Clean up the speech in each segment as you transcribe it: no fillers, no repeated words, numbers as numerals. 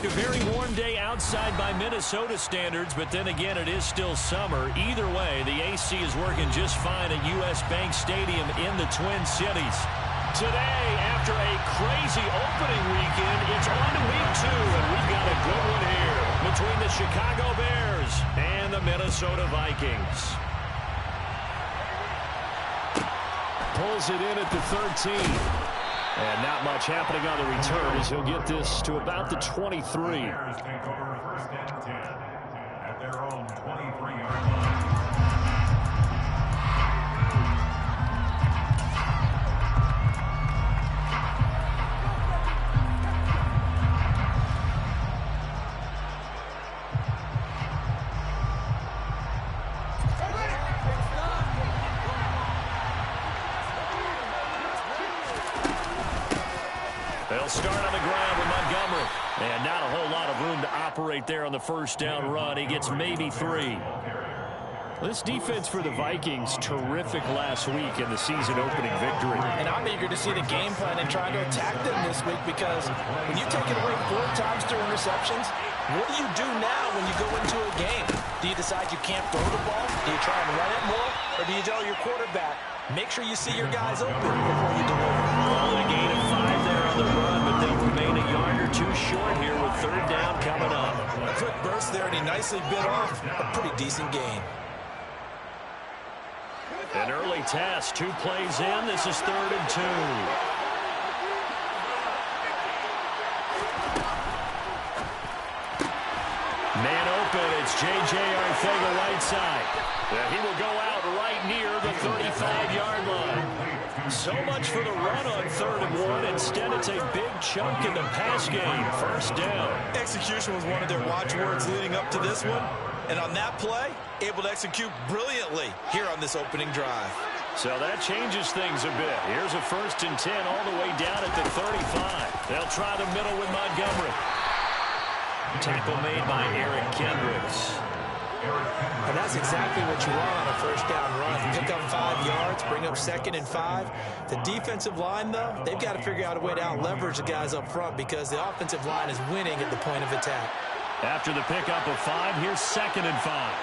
A very warm day outside by Minnesota standards, but then again, it is still summer. Either way, the AC is working just fine at U.S. Bank Stadium in the Twin Cities. Today, after a crazy opening weekend, it's on to week 2, and we've got a good one here between the Chicago Bears and the Minnesota Vikings. Pulls it in at the 13. And not much happening on the return as he'll get this to about the 23. Bears take over first and 10 at their own 23-yard line. They'll start on the ground with Montgomery. And not a whole lot of room to operate there on the first down run. He gets maybe 3. This defense for the Vikings, terrific last week in the season opening victory. And I'm eager to see the game plan and try to attack them this week, because when you take it away 4 times through interceptions, what do you do now when you go into a game? Do you decide you can't throw the ball? Do you try and run it more? Or do you tell your quarterback, make sure you see your guys open before you deliver? Well, a gain of 5 there on the run, but they'll remain a yard or 2 short here with third down coming up. A quick burst there, and he nicely bit off a pretty decent gain. An early test, 2 plays in. This is 3rd and 2. Man open, it's J.J. Arcega-Whiteside. He will go out right near the 35-yard line. So much for the run on 3rd and 1. Instead, it's a big chunk in the pass game. First down. Execution was one of their watchwords leading up to this one. And on that play, able to execute brilliantly here on this opening drive. So that changes things a bit. Here's a 1st and 10 all the way down at the 35. They'll try the middle with Montgomery. Tackle made by Eric Kendricks. And that's exactly what you want on a first down run. Pick up 5 yards, bring up 2nd and 5. The defensive line, though, they've got to figure out a way to out-leverage the guys up front, because the offensive line is winning at the point of attack. After the pickup of 5, here's 2nd and 5.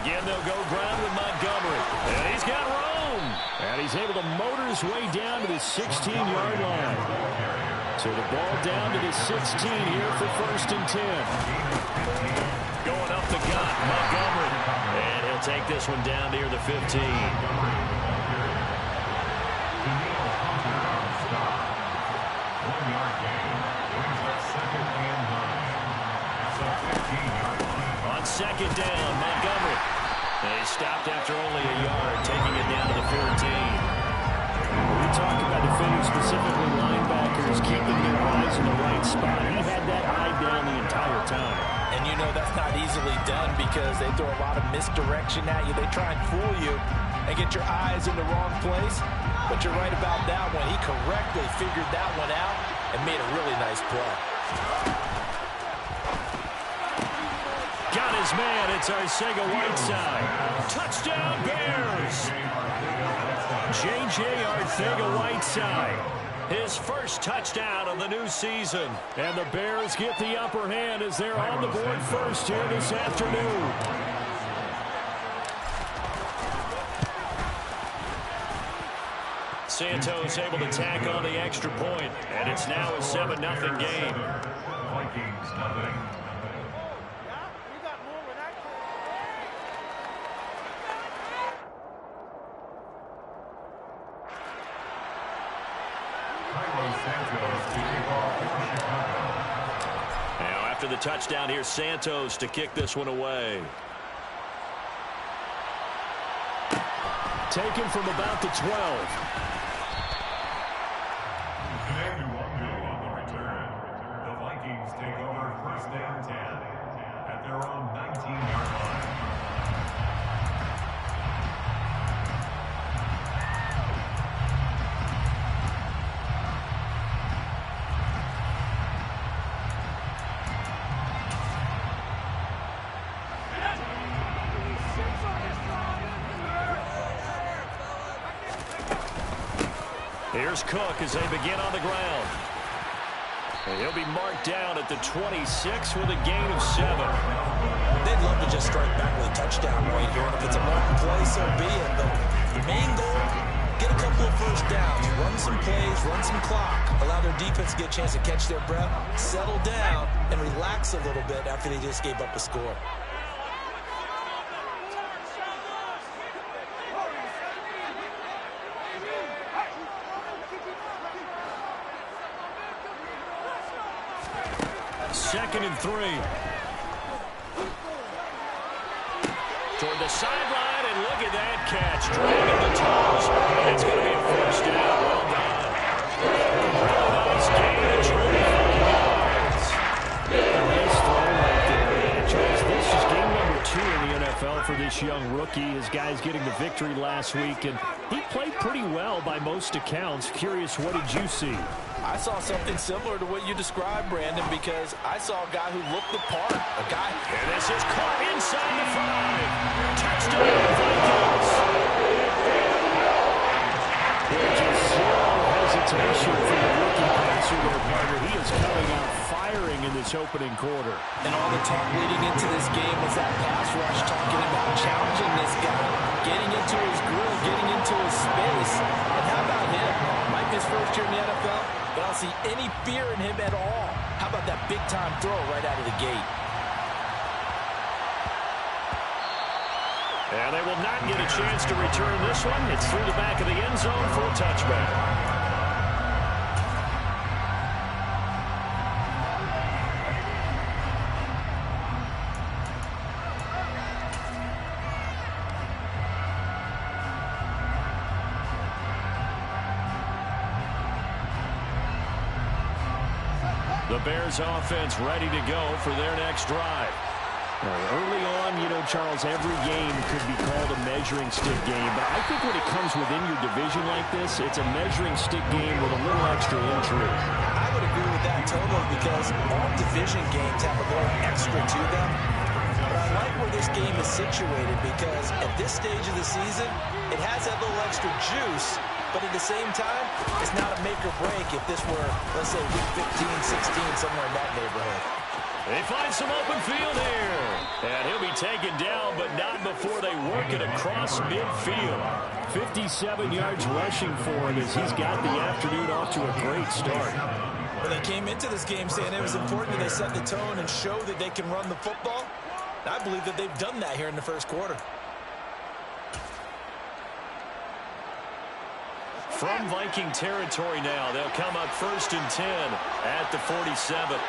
Again, they'll go ground with Montgomery. And he's got room. And he's able to motor his way down to the 16-yard line. So the ball down to the 16 here for 1st and 10. Going up the gut, Montgomery. And he'll take this one down near the 15. On 2nd down, Montgomery. And he stopped after only a yard, taking it down to the 14. We talked about defenders, specifically linebackers, keeping their eyes in the right spot. He had that eye down the entire time. And you know that's not easily done, because they throw a lot of misdirection at you. They try and fool you and get your eyes in the wrong place. But you're right about that one. He correctly figured that one out and made a really nice play. Got his man. It's Arcega-Whiteside. Touchdown, Bears! J.J. Arcega-Whiteside. His first touchdown of the new season. And the Bears get the upper hand as they're on the board first here this afternoon. Santos able to tack on the extra point, and it's now a 7-0 game. Vikings nothing. Now after the touchdown, here's Santos to kick this one away. Taken from about the 12. On the return, the Vikings take over 1st and 10 at their own 19-yard line. Here's Cook as they begin on the ground. And he'll be marked down at the 26 with a gain of 7. They'd love to just strike back with a touchdown right here. And if it's a long play, so be it. But the main goal, get a couple of first downs, run some plays, run some clock, allow their defense to get a chance to catch their breath, settle down, and relax a little bit after they just gave up a score. Second and 3. Toward the sideline, and look at that catch. Dragging the toes. It's going to be a first down. Well done. Really nice gain of 25 yards. Nice throw right there. Charles, this is game number 2 in the NFL for this young rookie. His guys getting the victory last week, and he played pretty well by most accounts. Curious, what did you see? I saw something similar to what you described, Brandon, because I saw a guy who looked the part. A guy. And this is caught inside the 5. Touchdown, Vikings. There's just zero hesitation for the rookie passer there, partner. He is coming out firing in this opening quarter. And all the talk leading into this game was that pass rush, talking about challenging this guy, getting into his groove, getting into his space. And how about him? Might be his first year in the NFL, but I don't see any fear in him at all. How about that big-time throw right out of the gate? And they will not get a chance to return this one. It's through the back of the end zone for a touchback. The Bears offense ready to go for their next drive. Early on, you know, Charles, every game could be called a measuring stick game, but I think when it comes within your division like this, it's a measuring stick game with a little extra intrigue. I would agree with that totally, because all division games have a little extra to them. But I like where this game is situated, because at this stage of the season, it has that little extra juice. But at the same time, it's not a make or break if this were, let's say, week 15, 16, somewhere in that neighborhood. They find some open field here. And he'll be taken down, but not before they work it across midfield. 57 yards rushing for him as he's got the afternoon off to a great start. Well, they came into this game saying it was important that they set the tone and show that they can run the football. And I believe that they've done that here in the first quarter. From Viking territory now, they'll come up 1st and 10 at the 47.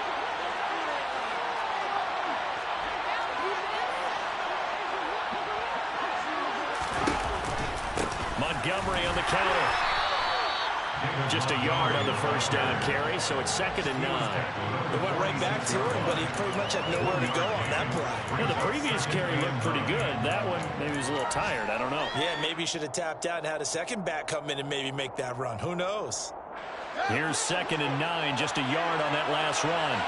Montgomery on the counter. Just a yard on the first down carry, so it's 2nd and 9. They went right back to him, but he pretty much had nowhere to go on that play. Yeah, the previous carry looked pretty good. That one, maybe he was a little tired. I don't know. Yeah, maybe he should have tapped out and had a second back come in and maybe make that run. Who knows? Here's 2nd and 9, just a yard on that last run.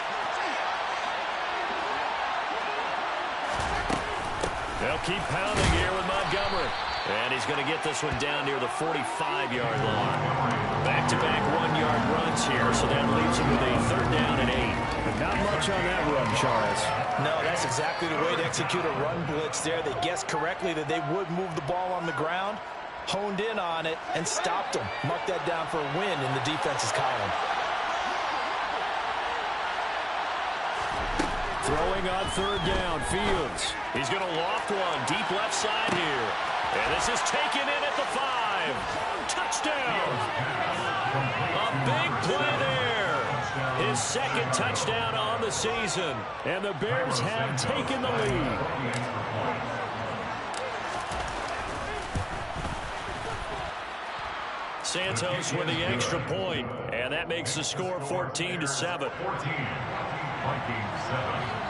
They'll keep pounding here with Montgomery. And he's going to get this one down near the 45-yard line. Back-to-back 1-yard runs here, so that leaves him with a 3rd down and 8. But not much on that run, Charles. No, that's exactly the way to execute a run blitz there. They guessed correctly that they would move the ball on the ground, honed in on it, and stopped them. Mark that down for a win in the defense's column. Throwing on 3rd down, Fields. He's going to loft one deep left side here. And this is taken in at the 5. Touchdown. A big play there. His 2nd touchdown on the season. And the Bears have taken the lead. Santos with the extra point, and that makes the score 14-7. 14. Vikings 7.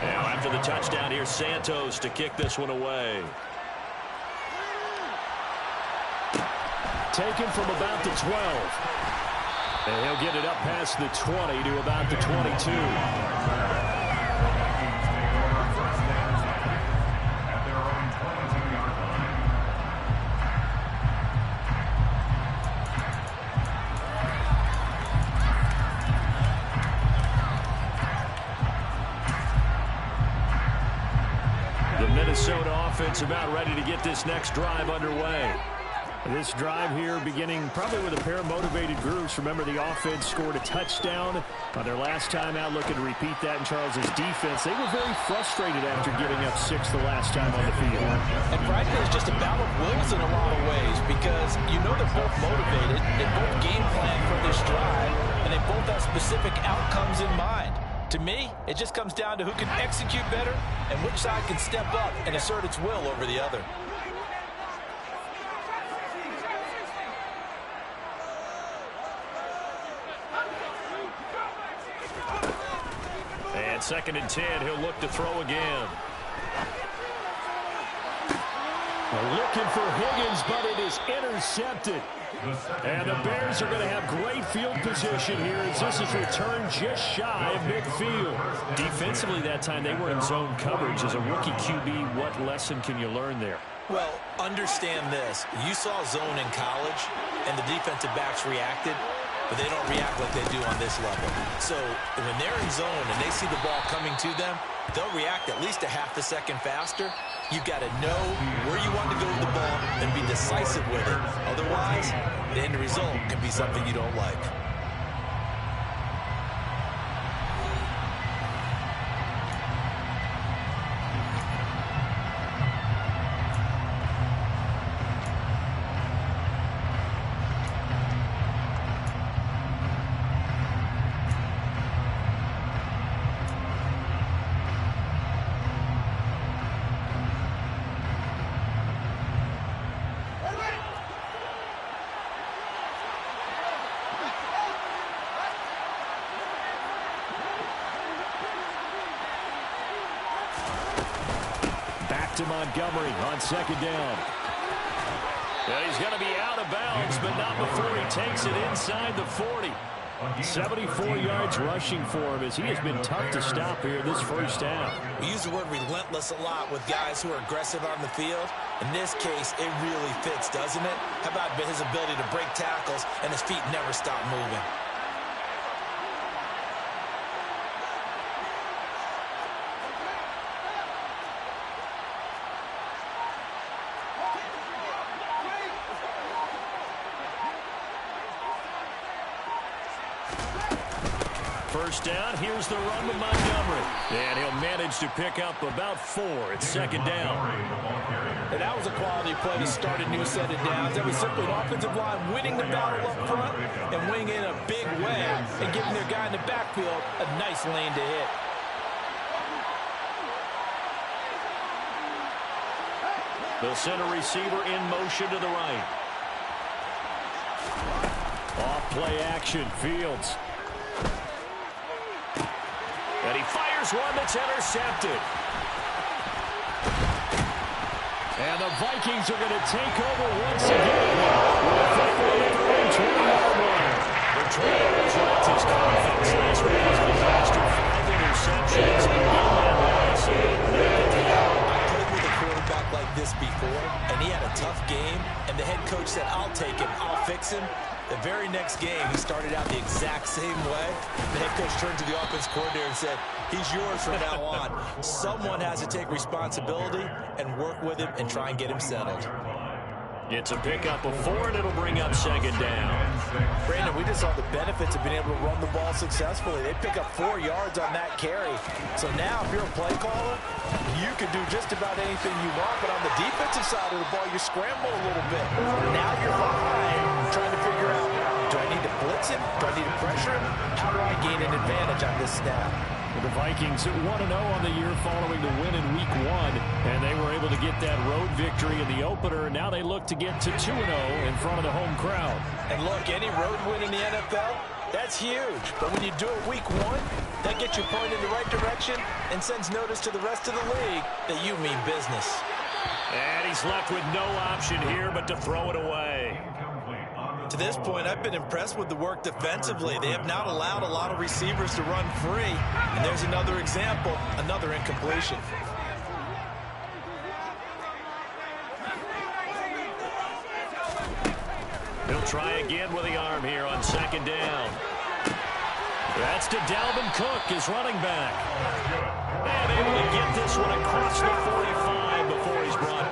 Now after the touchdown, here's Santos to kick this one away. Taken from about the 12. And he'll get it up past the 20 to about the 22. offense about ready to get this next drive underway. This drive here beginning probably with a pair of motivated groups. Remember, the offense scored a touchdown on their last time out, looking to repeat that in Charles's defense. They were very frustrated after giving up 6 the last time on the field. And frankly, it's just a battle of wills in a lot of ways because you know they're both motivated, they both game plan for this drive, and they both have specific outcomes in mind. To me, it just comes down to who can execute better and which side can step up and assert its will over the other. And 2nd and 10, he'll look to throw again. Looking for Higgins, but it is intercepted. And the Bears are going to have great field position here as this is returned just shy of midfield. Defensively that time, they were in zone coverage. As a rookie QB, what lesson can you learn there? Well, understand this. You saw zone in college, and the defensive backs reacted, but they don't react like they do on this level. So when they're in zone and they see the ball coming to them, they'll react at least a half a second faster. You've got to know where you want to go with the ball and be decisive with it. Otherwise, the end result can be something you don't like. To Montgomery on 2nd down. Well, he's going to be out of bounds, but not before he takes it inside the 40. 74 yards rushing for him as he has been tough to stop here this first half. We use the word relentless a lot with guys who are aggressive on the field. In this case, it really fits, doesn't it? How about his ability to break tackles and his feet never stop moving? First down, here's the run with Montgomery. And he'll manage to pick up about 4 at 2nd down. And that was a quality play to start a new set of downs. That was simply an offensive line winning the battle up front and winning in a big way and giving their guy in the backfield a nice lane to hit. They'll send a receiver in motion to the right. Off play action, Fields. And he fires one that's intercepted. And the Vikings are going to take over once again with a football at their own 20-yard line. The Trailers wrecked his confidence last week as they mastered 5 interceptions and won that loss. I played with a quarterback like this before, and he had a tough game, and the head coach said, I'll take him, I'll fix him. The very next game, he started out the exact same way. The head coach turned to the offense coordinator and said, he's yours from now on. Someone has to take responsibility and work with him and try and get him settled. It's a pickup of 4, and it'll bring up 2nd down. Brandon, we just saw the benefits of being able to run the ball successfully. They pick up 4 yards on that carry. So now, if you're a play caller, you can do just about anything you want. But on the defensive side of the ball, you scramble a little bit. Now you're behind, trying to figure out, do I need to blitz him? Do I need to pressure him? How do I gain an advantage on this snap? The Vikings 1-0 on the year following the win in Week 1, and they were able to get that road victory in the opener. Now they look to get to 2-0 in front of the home crowd. And look, any road win in the NFL, that's huge. But when you do it Week 1, that gets you pointed in the right direction and sends notice to the rest of the league that you mean business. And he's left with no option here but to throw it away. To this point, I've been impressed with the work defensively. They have not allowed a lot of receivers to run free. And there's another example, another incompletion. He'll try again with the arm here on 2nd down. That's to Dalvin Cook, his running back. And able to get this one across the 45 before he's brought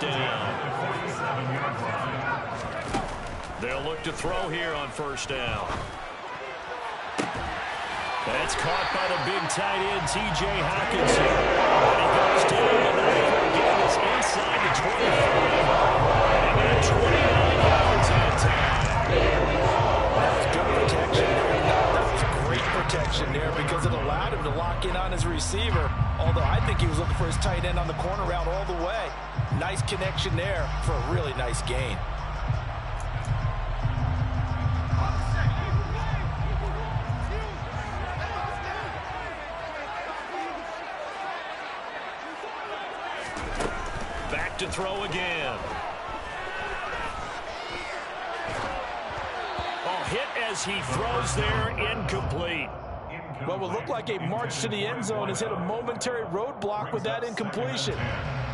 They'll look to throw here on first down. That's caught by the big tight end, T.J. Hawkinson. And he goes down the knife again. It's inside the 25. And then 29 yards on time. That was good protection. That was great protection there because it allowed him to lock in on his receiver. Although I think he was looking for his tight end on the corner route all the way. Nice connection there for a really nice gain. Back to throw again. Oh, hit as he throws there, incomplete. What will look like a march to the end zone has hit a momentary roadblock with that incompletion.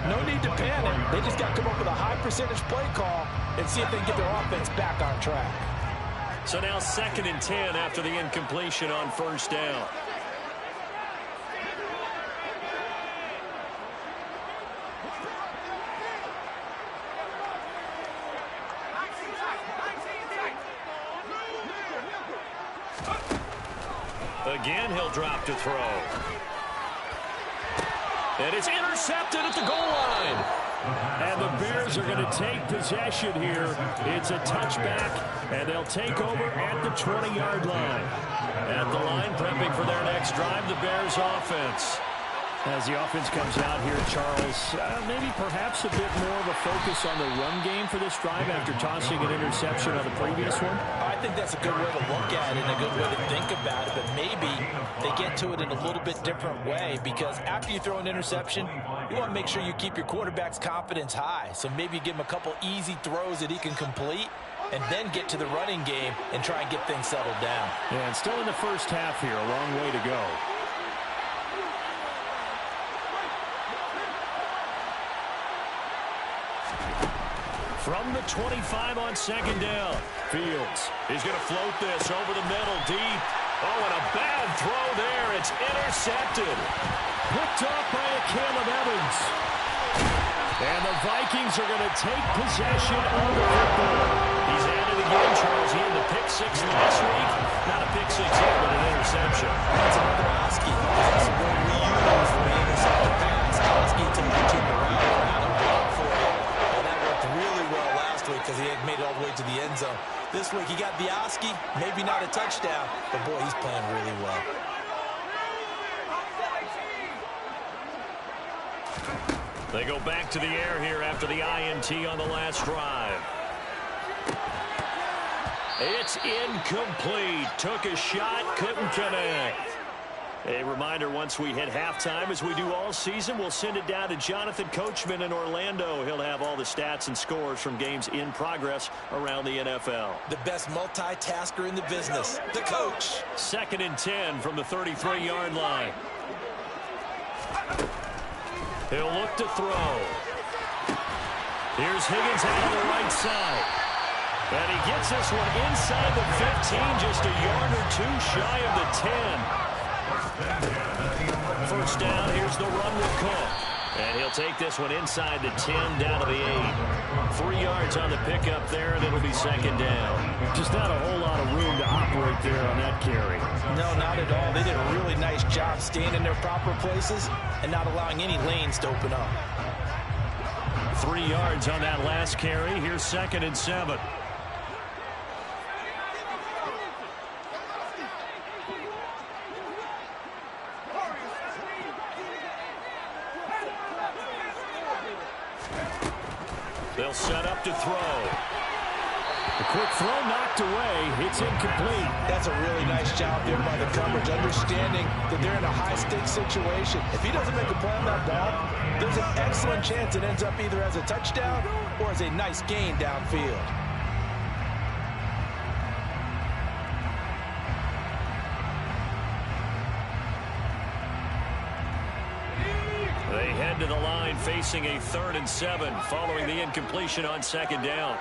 No need to panic. They just got to come up with a high percentage play call and see if they can get their offense back on track. So now 2nd and 10 after the incompletion on first down. Again, he'll drop to throw. And it's intercepted at the goal line. And the Bears are going to take possession here. It's a touchback, and they'll take over at the 20-yard line. At the line, prepping for their next drive, the Bears offense. As the offense comes out here, Charles, maybe perhaps a bit more of a focus on the run game for this drive after tossing an interception on the previous one? I think that's a good way to look at it and a good way to think about it, but maybe they get to it in a little bit different way because after you throw an interception, you want to make sure you keep your quarterback's confidence high. So maybe you give him a couple easy throws that he can complete and then get to the running game and try and get things settled down. Yeah, and still in the first half here, a long way to go. From the 25 on 2nd down. Fields, he's going to float this over the middle deep. Oh, and a bad throw there. It's intercepted. Picked off by a Caleb Evans. And the Vikings are going to take possession of the football. He's at it again, Charles. He had the pick 6 last week. Not a pick 6 yet, but an interception. That's another Oski. That's the one we use when we intercept the pass. Oski to routine the route around and block for it. And that worked really well last week because he had made it all the way to the end zone. This week he got the Oski, maybe not a touchdown, but boy, he's playing really well. They go back to the air here after the INT on the last drive. It's incomplete. Took a shot, couldn't connect. A reminder, once we hit halftime, as we do all season, we'll send it down to Jonathan Coachman in Orlando. He'll have all the stats and scores from games in progress around the NFL. The best multitasker in the business, the coach. 2nd and 10 from the 33-yard line. He'll look to throw. Here's Higgins out on the right side. And he gets this one inside the 15, just a yard or two shy of the 10. First down, here's the run with Cook. And he'll take this one inside the 10, down to the 8. 3 yards on the pickup there, and it'll be 2nd down. Just not a whole lot of room to operate there on that carry. No, not at all. They did a really nice job staying in their proper places and not allowing any lanes to open up. 3 yards on that last carry. Here's 2nd and 7. They'll set up to throw. A quick throw knocked away. It's incomplete. That's a really nice job there by the coverage, understanding that they're in a high-stakes situation. If he doesn't make a play on that ball, there's an excellent chance it ends up either as a touchdown or as a nice gain downfield. They head to the line facing a 3rd and 7 following the incompletion on 2nd down.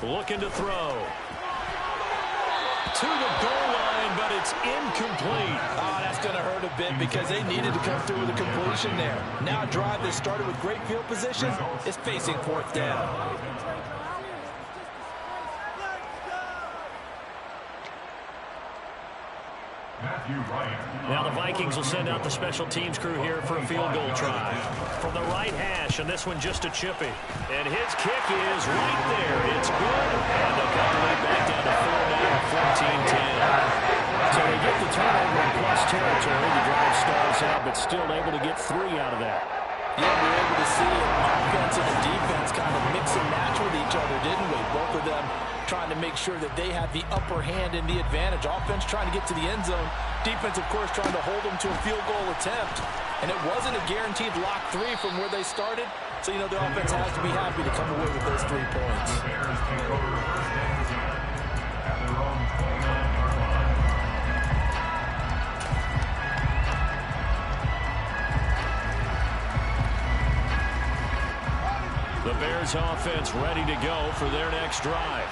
Looking to throw. To the goal line, but it's incomplete. Oh, that's going to hurt a bit because they needed to come through with a completion there. Now a drive that started with great field position is facing fourth down. Now the Vikings will send out the special teams crew here for a field goal try. From the right hash, and this one just a chippy. And his kick is right there. It's good. And they'll cut the lead back down to 4 now, 14-10. So they get the turnover in plus territory. The drive stalls out, but still able to get 3 out of that. Yeah, we were able to see offense and the defense kind of mix and match with each other, didn't we? Both of them trying to make sure that they have the upper hand and the advantage. Offense trying to get to the end zone. Defense, of course, trying to hold them to a field goal attempt. And it wasn't a guaranteed lock 3 from where they started. So, you know, the offense has to be happy to come away with those 3 points. The Bears take over first and 10 at their own 29-yard line. The Bears offense ready to go for their next drive.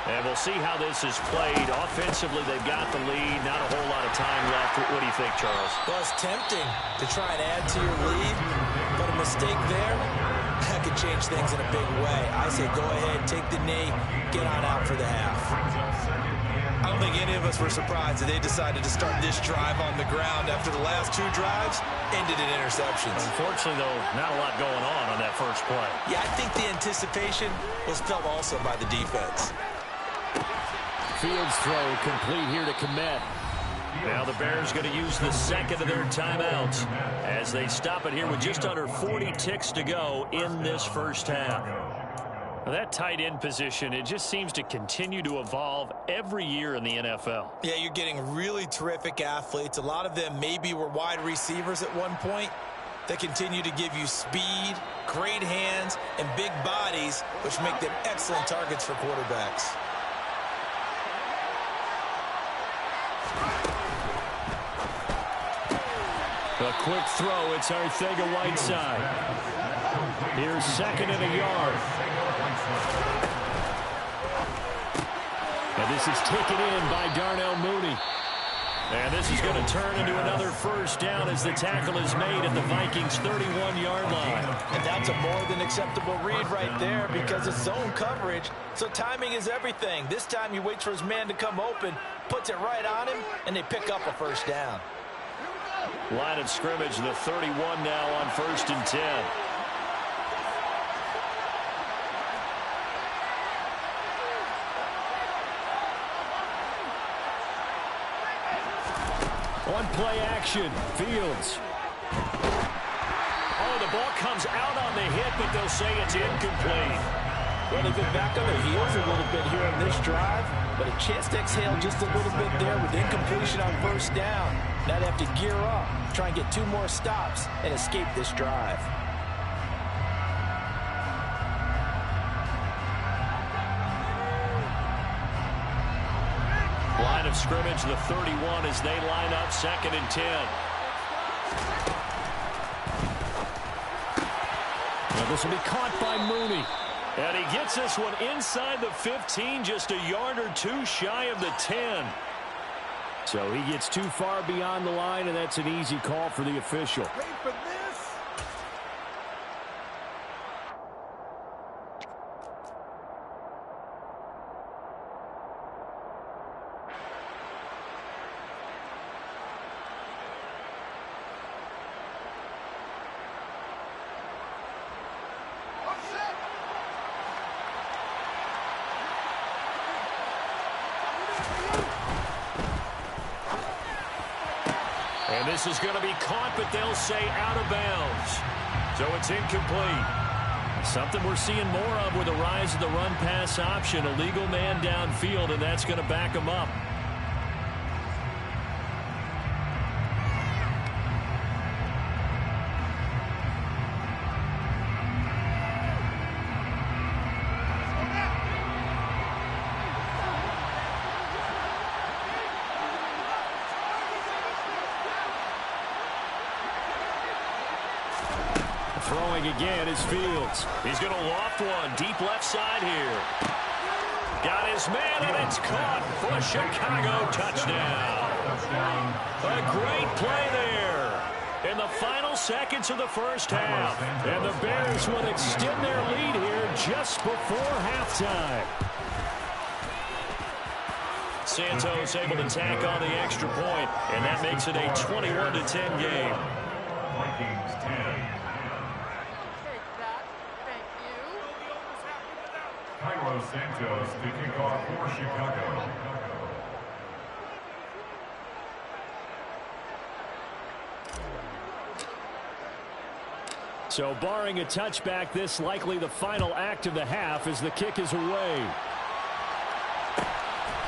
And we'll see how this is played. Offensively, they've got the lead. Not a whole lot of time left. What do you think, Charles? Well, it's tempting to try and add to your lead, but a mistake there, that could change things in a big way. I say go ahead, take the knee, get on out for the half. I don't think any of us were surprised that they decided to start this drive on the ground after the last 2 drives ended in interceptions. Unfortunately, though, not a lot going on that first play. Yeah, I think the anticipation was felt also by the defense. Fields throw complete here to Komet. Now the Bears going to use the second of their timeouts as they stop it here with just under 40 ticks to go in this first half. Now that tight end position, it just seems to continue to evolve every year in the NFL. Yeah, you're getting really terrific athletes. A lot of them maybe were wide receivers at one point. They continue to give you speed, great hands, and big bodies, which make them excellent targets for quarterbacks. A quick throw. It's Arcega-Whiteside. Here's second and a yard. And this is taken in by Darnell Mooney. And this is going to turn into another first down as the tackle is made at the Vikings' 31-yard line. And that's a more than acceptable read right there because it's zone coverage, so timing is everything. This time he waits for his man to come open, puts it right on him, and they pick up a first down. Line of scrimmage, the 31 now on 1st and 10. On play action, Fields. Oh, the ball comes out on the hit, but they'll say it's incomplete. Well, they've been back on their heels a little bit here on this drive, but a chance to exhale just a little bit there with incompletion on first down. Now they have to gear up, try and get 2 more stops, and escape this drive. Line of scrimmage, the 31 as they line up 2nd and 10. Now this will be caught by Mooney. And he gets this one inside the 15, just a yard or 2 shy of the 10. So he gets too far beyond the line, and that's an easy call for the official. Wait for this. And this is going to be caught, but they'll say out of bounds. So it's incomplete. Something we're seeing more of with the rise of the run-pass option. A legal man downfield, and that's going to back him up. Throwing again is Fields. He's going to loft one deep left side here. Got his man, and it's caught for a Chicago touchdown. A great play there in the final seconds of the first half. And the Bears will extend their lead here just before halftime. Santos able to tack on the extra point, and that makes it a 21-10 game. Vikings 10. Cairo Santos to kick off for Chicago. So barring a touchback, this likely the final act of the half as the kick is away.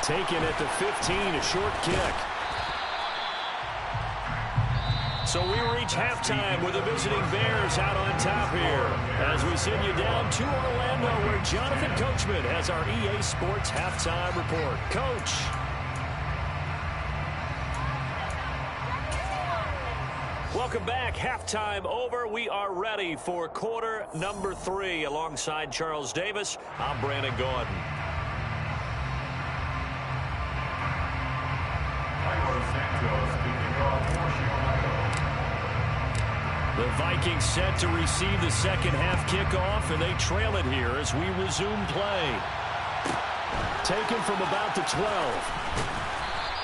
Taken at the 15, a short kick. So we reach halftime with the visiting Bears out on top here as we send you down to Orlando where Jonathan Coachman has our EA Sports halftime report. Coach. Welcome back. Halftime over. We are ready for quarter number 3 alongside Charles Davis. I'm Brandon Gordon. The Vikings set to receive the second half kickoff, and they trail it here as we resume play. Taken from about the 12.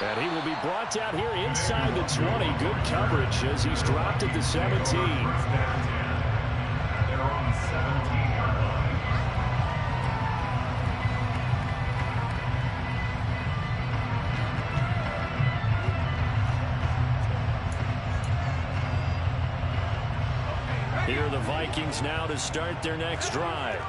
And he will be brought down here inside the 20. Good coverage as he's dropped at the 17. They're on the 17-yard line. Here are the Vikings now to start their next drive.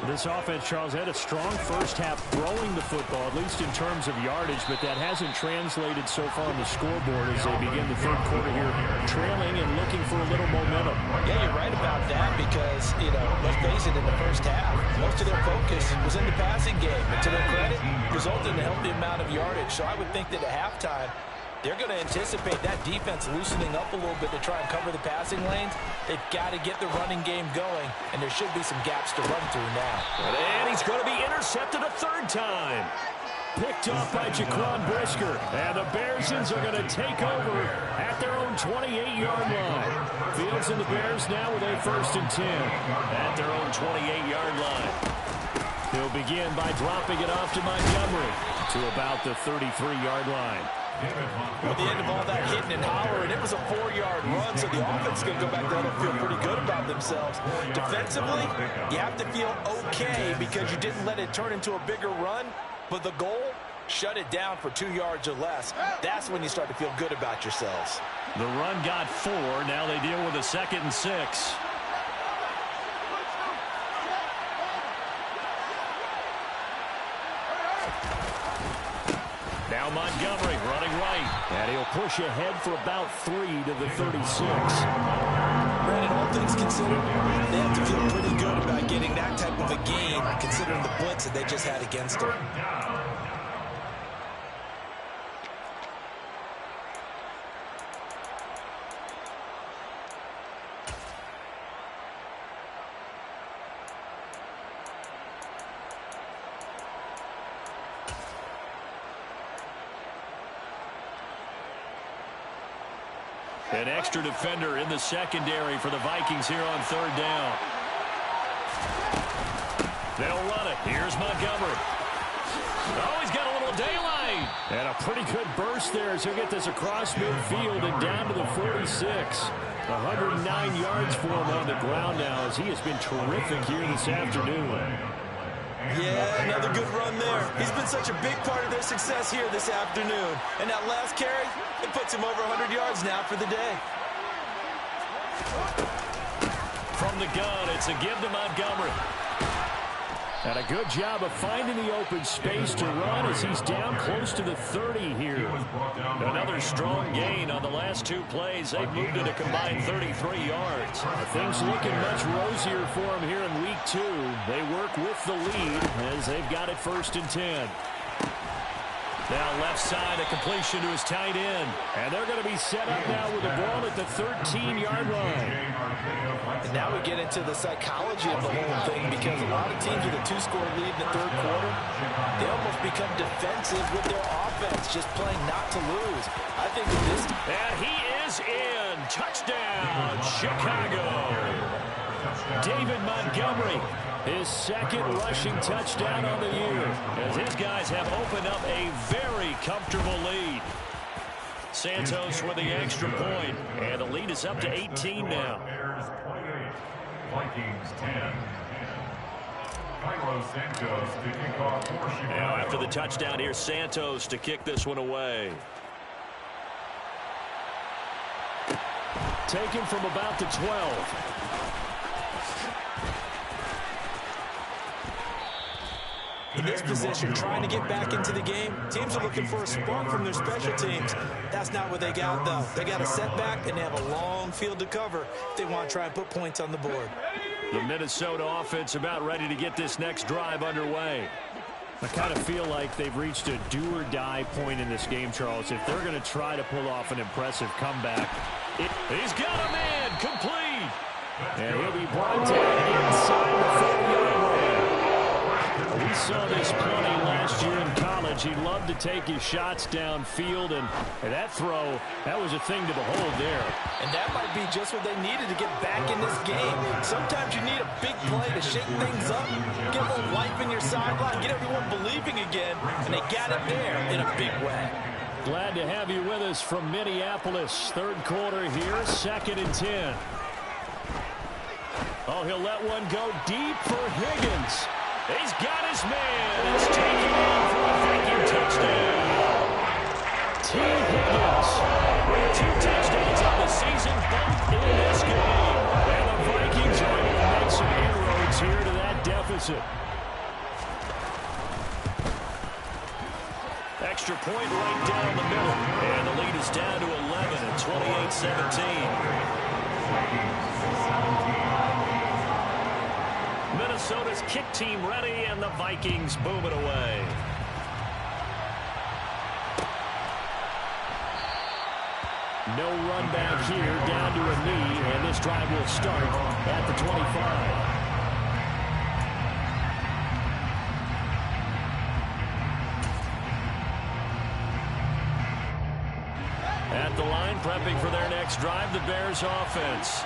This offense, Charles, had a strong first half throwing the football, at least in terms of yardage, but that hasn't translated so far on the scoreboard as they begin the third quarter here, trailing and looking for a little momentum. Yeah, you're right about that because, let's face it, in the first half, most of their focus was in the passing game. And to their credit, resulted in a healthy amount of yardage. So I would think that at halftime, they're going to anticipate that defense loosening up a little bit to try and cover the passing lanes. They've got to get the running game going, and there should be some gaps to run through now. And he's going to be intercepted a third time. Picked off by Jaquan Brisker. And the Bearsons are going to take over at their own 28-yard line. Fields and the Bears now with a 1st and 10 at their own 28-yard line. He'll begin by dropping it off to Montgomery to about the 33-yard line. At the end of all that hitting and hollering, it was a 4-yard run, so the offense is going to go back there and feel pretty good about themselves. Defensively, you have to feel okay because you didn't let it turn into a bigger run, but the goal, shut it down for 2 yards or less. That's when you start to feel good about yourselves. The run got 4. Now they deal with a 2nd and 6. Now Montgomery running right. And he'll push ahead for about 3 to the 36. Brandon, all things considered, they have to feel pretty good about getting that type of a gain considering the blitz that they just had against them. An extra defender in the secondary for the Vikings here on 3rd down. They'll run it. Here's Montgomery. Oh, he's got a little daylight. And a pretty good burst there as he'll get this across midfield and down to the 46. 109 yards for him on the ground now as he has been terrific here this afternoon. Yeah, another good run there. He's been such a big part of their success here this afternoon. And that last carry, it puts him over 100 yards now for the day. From the gun, it's a give to Montgomery. And a good job of finding the open space to run as he's down close to the 30 here. Another strong gain on the last 2 plays. They've moved it a combined 33 yards. Things looking much rosier for him here in week 2. They work with the lead as they've got it 1st and 10. Now left side, a completion to his tight end. And they're going to be set up now with the ball at the 13-yard line. And now we get into the psychology of the whole thing, because a lot of teams with a 2-score lead in the third quarter, they almost become defensive with their offense, just playing not to lose. I think with this... And he is in. Touchdown, Chicago. David Montgomery, his second rushing touchdown on the year, as his guys have opened up a very comfortable lead. Santos with the extra point, and the lead is up to 18 now. Bears 28, Vikings 10. Santos to kick off for Chicago. Now after the touchdown, here's Santos to kick this one away. Taken from about the 12. In this position, trying to get back into the game, teams are looking for a spark from their special teams. That's not what they got, though. They got a setback, and they have a long field to cover if they want to try and put points on the board. The Minnesota offense about ready to get this next drive underway. I kind of feel like they've reached a do-or-die point in this game, Charles. If they're going to try to pull off an impressive comeback. He's got a man complete. And he'll be brought down inside the 40-yard line. We saw this plenty last year in college. He loved to take his shots downfield, and that throw, that was a thing to behold there. And that might be just what they needed to get back in this game. Sometimes you need a big play to shake things up, get a little life in your sideline, get everyone believing again, and they got it there in a big way. Glad to have you with us from Minneapolis. Third quarter here, 2nd and 10. Oh, he'll let one go deep for Higgins. He's got his man. It's taken in for a Viking touchdown. T. Higgins with 2 touchdowns on the season, both in this game. And the Vikings are able to make some inroads here to that deficit. Extra point right down the middle. And the lead is down to 11 at 28-17. Minnesota's kick team ready, and the Vikings boom it away. No run back here, down to a knee, and this drive will start at the 25. At the line, prepping for their next drive, the Bears offense.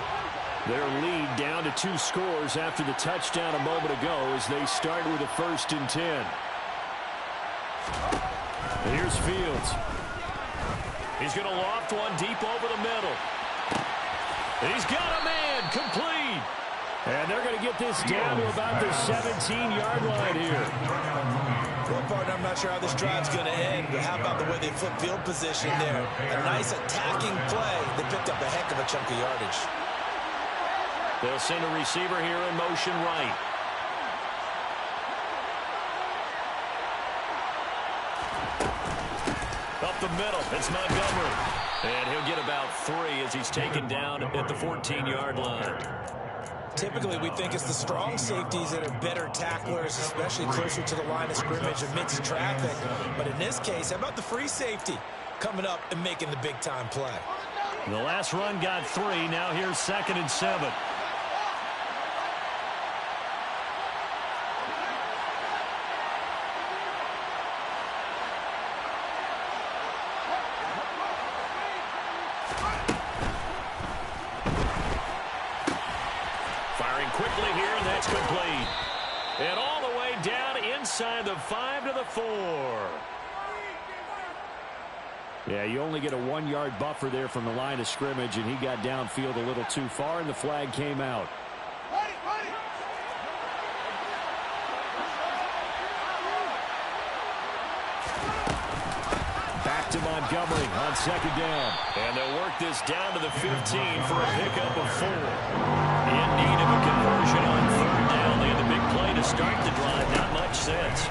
Their lead down to 2 scores after the touchdown a moment ago as they start with a 1st and 10. Here's Fields. He's going to loft one deep over the middle. He's got a man complete. And they're going to get this down to about the 17-yard line here. Well, partner, I'm not sure how this drive's going to end, but how about the way they flip field position there? A nice attacking play. They picked up a heck of a chunk of yardage. They'll send a receiver here in motion right. Up the middle, it's Montgomery. And he'll get about 3 as he's taken down at the 14-yard line. Typically, we think it's the strong safeties that are better tacklers, especially closer to the line of scrimmage amidst traffic. But in this case, how about the free safety coming up and making the big-time play? The last run got 3. Now here's 2nd and 7. Quickly here, and that's complete. And all the way down inside the 5 to the 4. Yeah, you only get a 1-yard buffer there from the line of scrimmage, and he got downfield a little too far, and the flag came out. Back to Montgomery on 2nd down. And they'll work this down to the 15 for a pickup of 4. In need of a conversion on 3rd down. They had the big play to start the drive. Not much sense.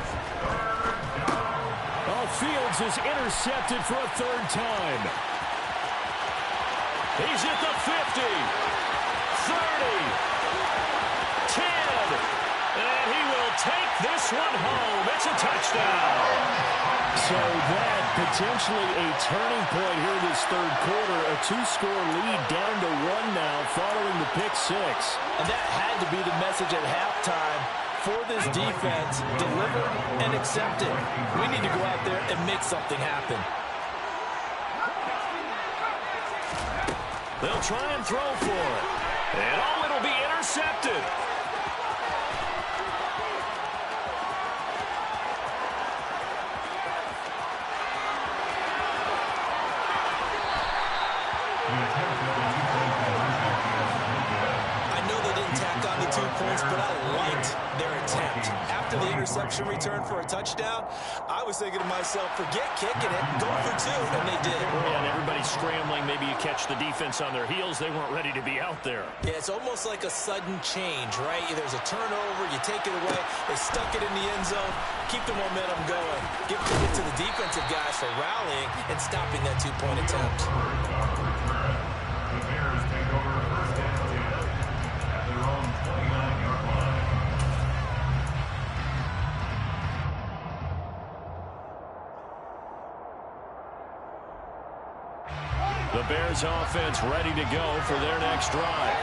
Oh, Fields is intercepted for a 3rd time. He's at the 50. 30. 10. And he will take this one home. It's a touchdown. So that potentially a turning point here this third quarter. A two-score lead down to 1 now following the pick six. And that had to be the message at halftime for this defense. Deliver and accept it. We need to go out there and make something happen. They'll try and throw for it. And oh, it'll be intercepted. I know they didn't tack on the 2 points, but I liked their attempt. After the interception return for a touchdown, I was thinking to myself, forget kicking it, go for 2, and they did. Yeah, and everybody's scrambling. Maybe you catch the defense on their heels. They weren't ready to be out there. Yeah, it's almost like a sudden change, right? There's a turnover, you take it away, they stuck it in the end zone, keep the momentum going. Give credit to the defensive guys for rallying and stopping that 2-point attempt. The Bears take over first and 10 at their own 29-yard line. The Bears offense ready to go for their next drive.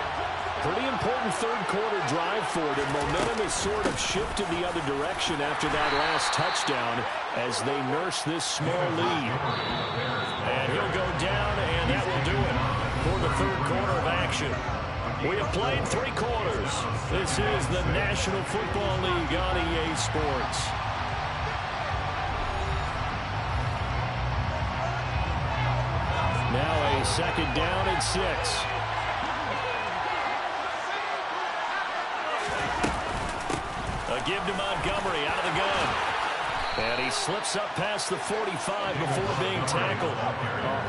Pretty important third quarter drive for them. Momentum has sort of shifted the other direction after that last touchdown as they nurse this small lead. And he'll go down, and that will do it for the third quarter of action. We have played 3 quarters. This is the National Football League on EA Sports. Now a second down and 6. A give to Montgomery out of the gun. And he slips up past the 45 before being tackled.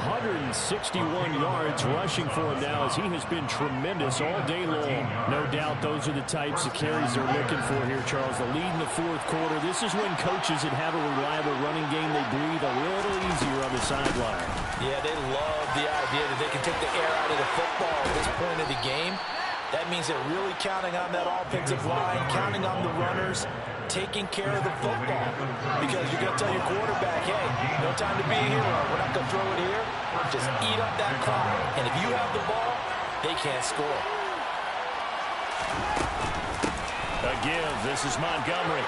161 yards rushing for him now as he has been tremendous all day long. No doubt those are the types of carries they're looking for here, Charles. The lead in the fourth quarter. This is when coaches that have a reliable running game, they breathe a little easier on the sideline. Yeah, they love the idea that they can take the air out of the football at this point of the game. That means they're really counting on that offensive line, counting on the runners, taking care of the football. Because you're going to tell your quarterback, hey, no time to be a hero. We're not going to throw it here. Just eat up that clock. And if you have the ball, they can't score. A give. This is Montgomery.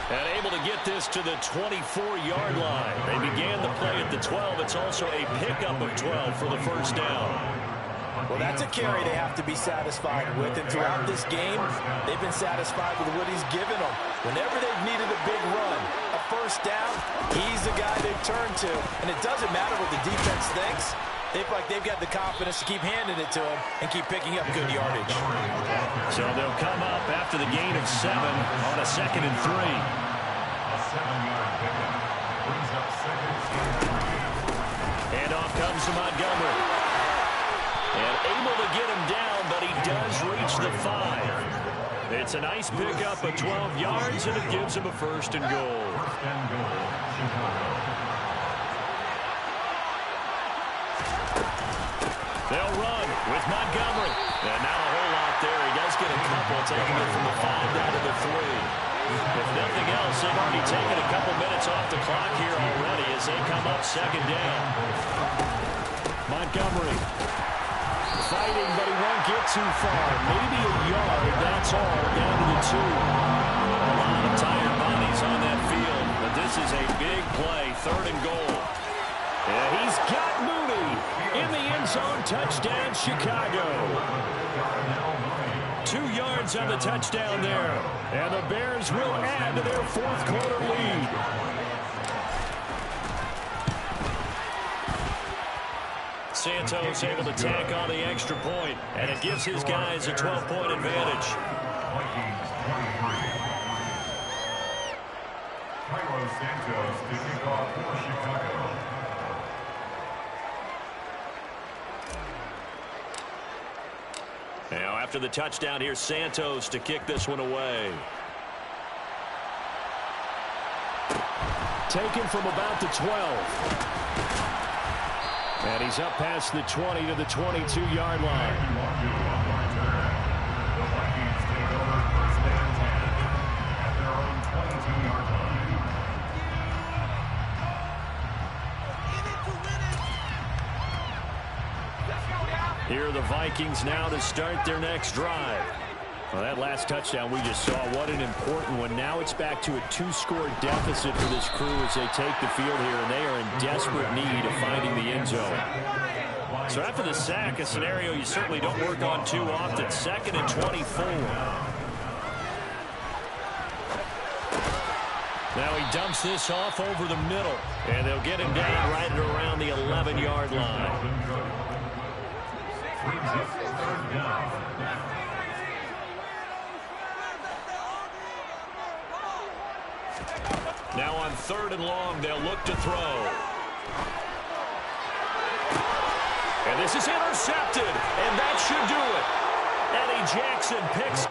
And able to get this to the 24-yard line. They began the play at the 12. It's also a pickup of 12 for the first down. Well, that's a carry they have to be satisfied with. And throughout this game, they've been satisfied with what he's given them. Whenever they've needed a big run, a first down, he's the guy they've turned to. And it doesn't matter what the defense thinks. They feel like they've got the confidence to keep handing it to him and keep picking up good yardage. So they'll come up after the gain of 7 on a 2nd and 3. A 7-yard pickup brings up second and 3. And off comes to Montgomery. And able to get him down, but he does reach the 5. It's a nice pickup of 12 yards, and it gives him a first and goal. First and goal, Chicago. They'll run with Montgomery. And now a whole lot there. He does get a couple, taking it from the 5 down to the 3. If nothing else, they've already taken a couple minutes off the clock here already as they come up second down. Montgomery fighting, but he won't get too far. Maybe a yard, that's all, down to the 2. A lot of tired bodies on that field, but this is a big play, 3rd and goal. And he's got Mooney in the end zone. Touchdown, Chicago. 2 yards on the touchdown there. And the Bears will add to their fourth quarter lead. Santos able to tack on the extra point, and it gives his guys a 12-point advantage. Vikings 23. Carlos Santos to kick off for Chicago. Now after the touchdown, here's Santos to kick this one away. Taken from about the 12. And he's up past the 20 to the 22-yard line. The Vikings take over first and 10 the Vikings now to start their next drive. Well, that last touchdown we just saw, what an important one. Now it's back to a 2-score deficit for this crew as they take the field here, and they are in desperate need of finding the end zone. So after the sack, a scenario you certainly don't work on too often. 2nd and 24. Now he dumps this off over the middle, and they'll get him down right at around the 11-yard line. Now on 3rd and long, they'll look to throw. And this is intercepted, and that should do it. Eddie Jackson picks